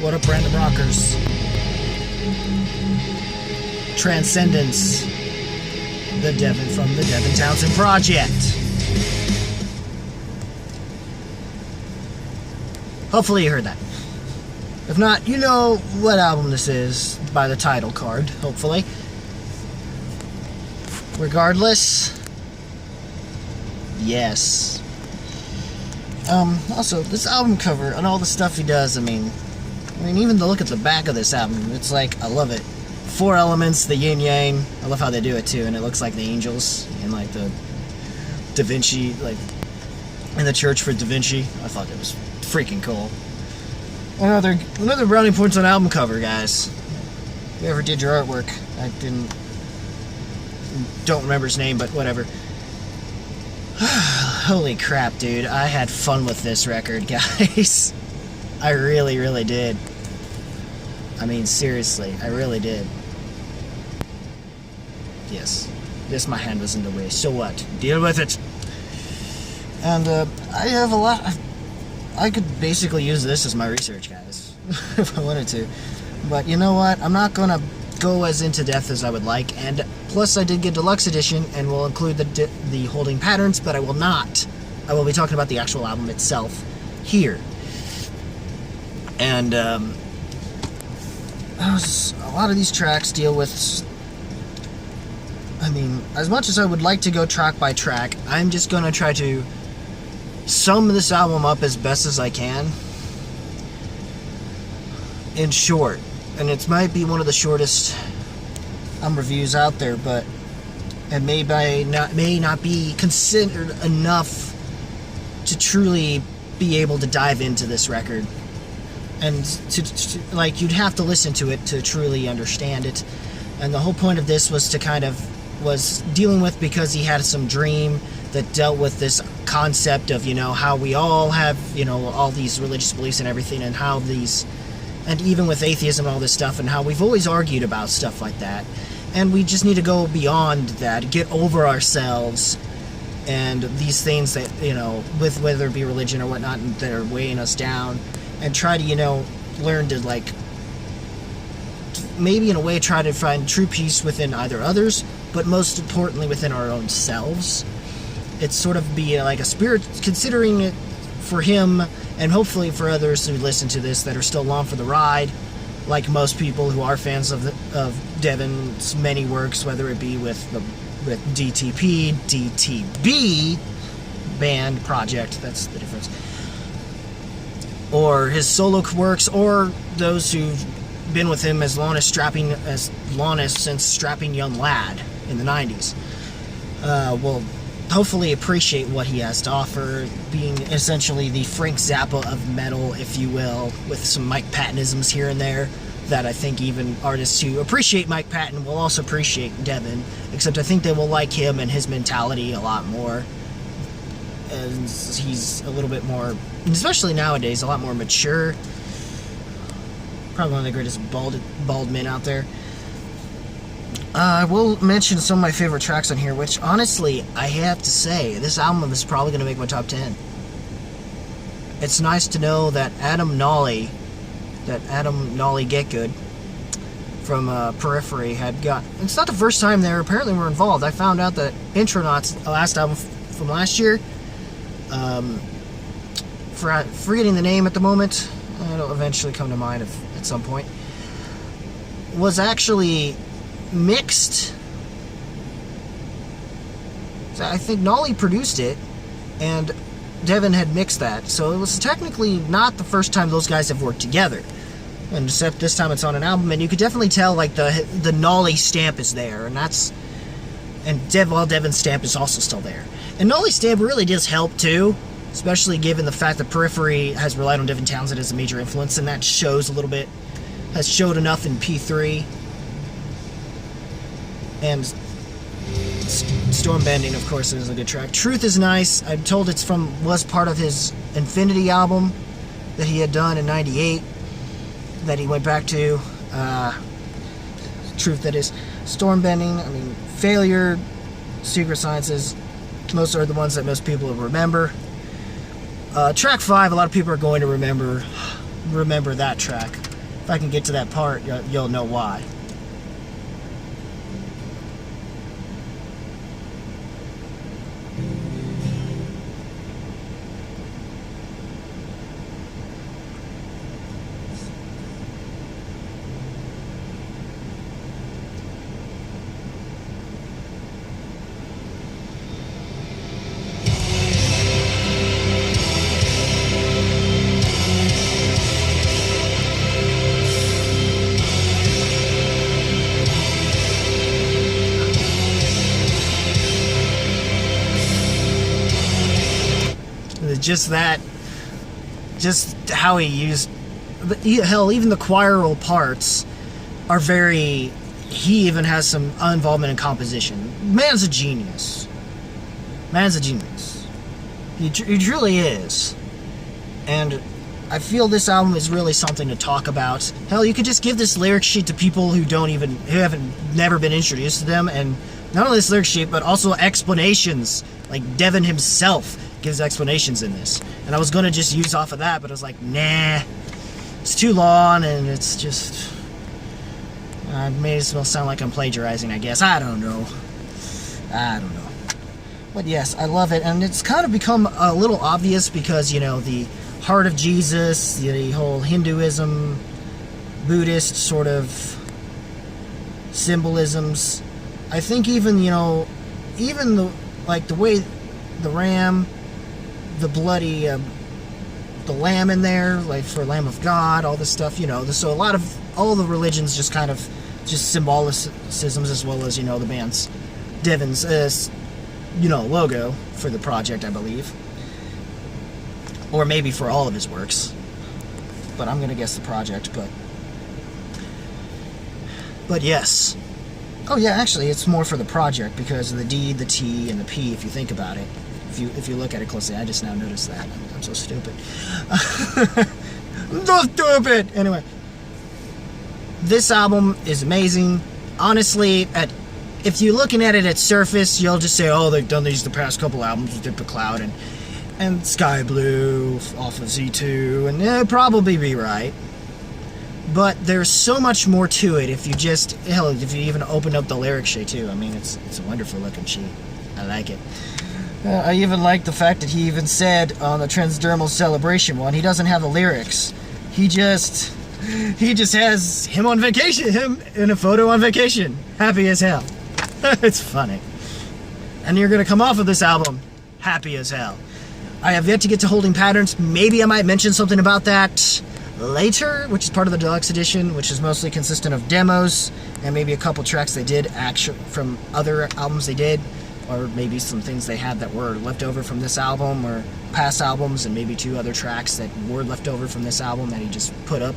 What up, random rockers? Transcendence. The Devin from the Devin Townsend Project. Hopefully you heard that. If not, you know what album this is by the title card, hopefully. Regardless, yes. Also, this album cover and all the stuff he does, I mean, even to look at the back of this album, it's like, I love it. 4 elements, the yin-yang. I love how they do it, too, and it looks like the angels and, like, the Da Vinci, like, in the church for Da Vinci. I thought it was freaking cool. Another brownie points on album cover, guys. Whoever did your artwork, don't remember his name, but whatever. Holy crap, dude. I had fun with this record, guys. I really, really did. I mean, seriously, I really did. Yes. This, my hand was in the way. So what? Deal with it. And, I have a lot... I could basically use this as my research, guys, if I wanted to. But you know what? I'm not gonna go as into depth as I would like, and plus I did get deluxe edition, and will include the holding patterns, but I will not. I will be talking about the actual album itself here. And a lot of these tracks deal with... I mean, as much as I would like to go track by track, I'm just gonna try to sum this album up as best as I can in short. And it might be one of the shortest reviews out there, but it may not be considered enough to truly be able to dive into this record. And like, you'd have to listen to it to truly understand it. And the whole point of this was dealing with, because he had some dream that dealt with this concept of, how we all have, all these religious beliefs and everything, and how these, and even with atheism and all this stuff, and how we've always argued about stuff like that. And we just need to go beyond that, get over ourselves, and these things that, with whether it be religion or whatnot, that are weighing us down, and try to, learn to, like, maybe in a way try to find true peace within either others, but most importantly within our own selves. It's sort of be like a spirit, considering it for him, and hopefully for others who listen to this that are still along for the ride, like most people who are fans of Devin's many works, whether it be with DTP, DTB band project, that's the difference, or his solo works, or those who've been with him as long as since Strapping Young Lad in the 90s. Will hopefully appreciate what he has to offer, being essentially the Frank Zappa of metal, if you will, with some Mike Pattonisms here and there, that I think even artists who appreciate Mike Patton will also appreciate Devin, except I think they will like him and his mentality a lot more. And he's a little bit more, especially nowadays, a lot more mature. Probably one of the greatest bald men out there. I will mention some of my favorite tracks on here, which, honestly, I have to say, this album is probably going to make my top 10. It's nice to know that Adam Nolly Get Good from Periphery had got... It's not the first time they apparently were involved. I found out that Intronauts, the last album from last year, forgetting the name at the moment, it'll eventually come to mind at some point, was actually mixed. So I think Nolly produced it, and Devin had mixed that. So it was technically not the first time those guys have worked together. And except this time it's on an album, and you could definitely tell, like, the Nolly stamp is there, and that's... And Devin's stamp is also still there. And Nolly's stamp really does help, too, especially given the fact that Periphery has relied on Devin Townsend as a major influence, and that shows a little bit, has showed enough in P3. And Storm Bending, of course, is a good track. Truth is nice. I'm told was part of his Infinity album that he had done in '98, that he went back to. Truth, that is. Storm Bending, I mean, Failure, Secret Sciences, most are the ones that most people will remember. Track 5, a lot of people are going to remember that track. I can get to that part, you'll know why. Just how he used, hell, even the choral parts are very, he even has some involvement in composition. Man's a genius. He truly is. And I feel this album is really something to talk about. Hell, you could just give this lyric sheet to people who haven't never been introduced to them, and not only this lyric sheet, but also explanations. Like Devin himself gives explanations in this. And I was going to just use off of that, but I was like, nah, it's too long, and it's just, I made it sound like I'm plagiarizing, I guess. I don't know. But yes, I love it, and it's kind of become a little obvious because, the heart of Jesus, the whole Hinduism, Buddhist sort of symbolisms. I think even, even the way the ram, the bloody, the lamb in there, like for Lamb of God, all this stuff, so a lot of, all the religions just kind of, just symbolicisms, as well as, the band's, Devin's, logo for the project, I believe. Or maybe for all of his works. But I'm gonna guess the project, but yes. Oh yeah, actually, it's more for the project because of the D, the T, and the P, if you think about it. If you look at it closely, I just now noticed that. I'm so stupid. I'm so stupid! Anyway. This album is amazing. Honestly, if you're looking at it at surface, you'll just say, oh, they've done these the past couple albums with Dip the Cloud and Sky Blue off of Z2, and they'll probably be right. But there's so much more to it if you even open up the lyric sheet too. I mean, it's a wonderful looking sheet. I like it. I even like the fact that he even said on the Transdermal Celebration one, he doesn't have the lyrics. He just has him on vacation, him in a photo on vacation. Happy as hell. It's funny. And you're going to come off of this album happy as hell. I have yet to get to Holding Patterns. Maybe I might mention something about that later, which is part of the deluxe edition, which is mostly consistent of demos and maybe a couple tracks they did from other albums they did, or maybe some things they had that were left over from this album or past albums, and maybe 2 other tracks that were left over from this album that he just put up.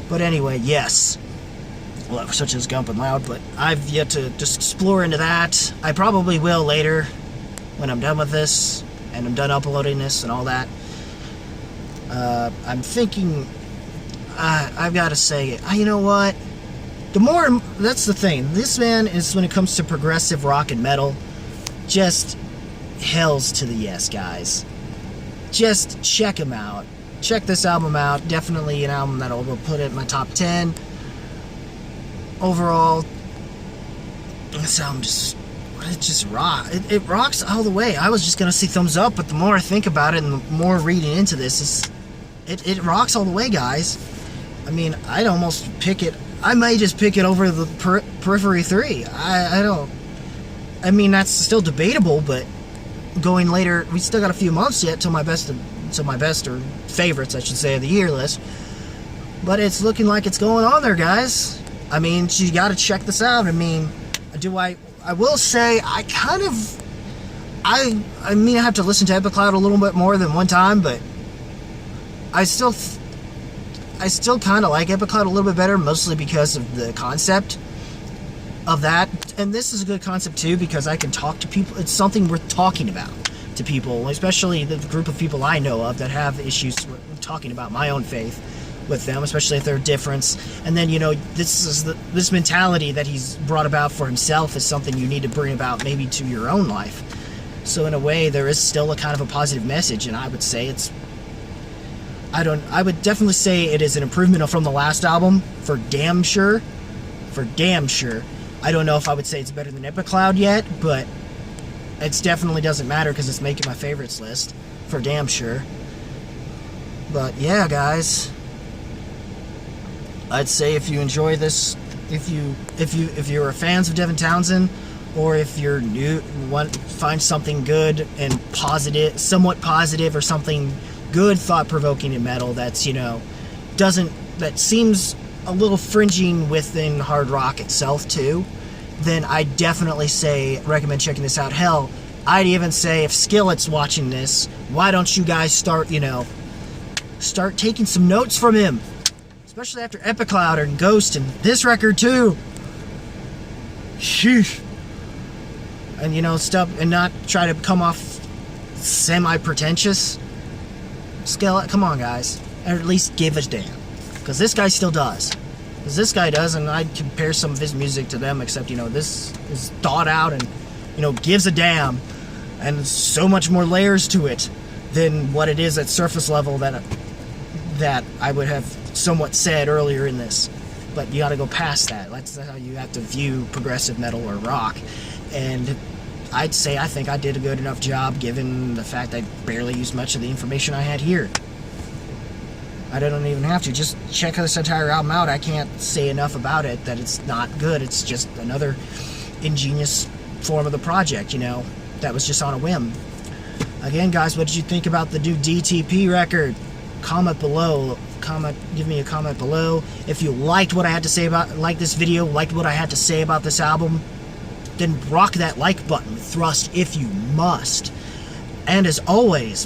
But anyway, yes. Well, such as Gump and Loud, but I've yet to just explore into that. I probably will later when I'm done with this and I'm done uploading this and all that. I'm thinking, I've got to say, you know what? That's the thing. This man is, when it comes to progressive rock and metal, just hells to the yes, guys. Just check him out. Check this album out. Definitely an album that will put it in my top 10. Overall, this album it rocks all the way. I was just gonna say thumbs up, but the more I think about it and the more reading into this, it rocks all the way, guys. I mean, I'd almost pick it. I may just pick it over the Periphery 3. I mean, that's still debatable, but going later, we still got a few months yet till my best or favorites, I should say, of the year list. But it's looking like it's going on there, guys. I mean, you got to check this out. I mean, I will say, I mean, I have to listen to Epic Cloud a little bit more than one time, but I still kind of like Epic Cloud a little bit better, mostly because of the concept of that. And this is a good concept too, because I can talk to people. It's something worth talking about to people, especially the group of people I know of that have issues with talking about my own faith with them, especially if they're different. And then, this mentality that he's brought about for himself is something you need to bring about maybe to your own life. So in a way, there is still a kind of a positive message, and I would say it's I would definitely say it is an improvement from the last album, for damn sure. For damn sure. I don't know if I would say it's better than Epicloud yet, but it definitely doesn't matter because it's making my favorites list, for damn sure. But yeah, guys, I'd say if you enjoy this, if you're fans of Devin Townsend, or if you're new, find something good and positive, somewhat positive, or something good, thought-provoking in metal that's, you know, that seems a little fringing within hard rock itself too, then I definitely recommend checking this out. Hell, I'd even say if Skillet's watching this, why don't you guys start taking some notes from him, especially after Epicloud and Ghost and this record too. Sheesh. And, you know, stuff, and not try to come off semi-pretentious. Skillet, come on, guys. Or at least give a damn. Because this guy still does. Because this guy does, and I'd compare some of his music to them, except, you know, this is thought out and, you know, gives a damn. And so much more layers to it than what it is at surface level that I would have somewhat said earlier in this. But you gotta go past that. That's how you have to view progressive metal or rock. And I think I did a good enough job given the fact I barely used much of the information I had here. I don't even have to. Just check this entire album out. I can't say enough about it that it's not good. It's just another ingenious form of the project, you know, that was just on a whim. Again, guys, what did you think about the new DTP record? Comment below. Give me a comment below. If you liked what I had to say like this video, liked what I had to say about this album, then rock that like button with thrust if you must. And as always,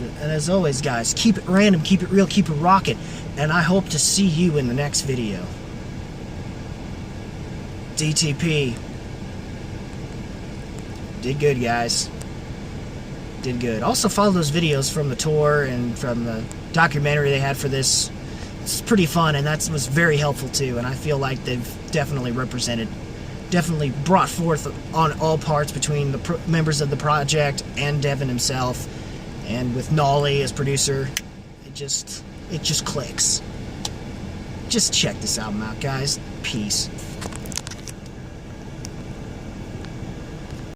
guys, keep it random, keep it real, keep it rocking. And I hope to see you in the next video. DTP. Did good, guys. Did good. Also follow those videos from the tour and from the documentary they had for this. It's pretty fun, and that was very helpful too. And I feel like they've definitely brought forth on all parts between the members of the project and Devin himself, and with Nolly as producer. It just clicks. Just check this album out, guys. Peace.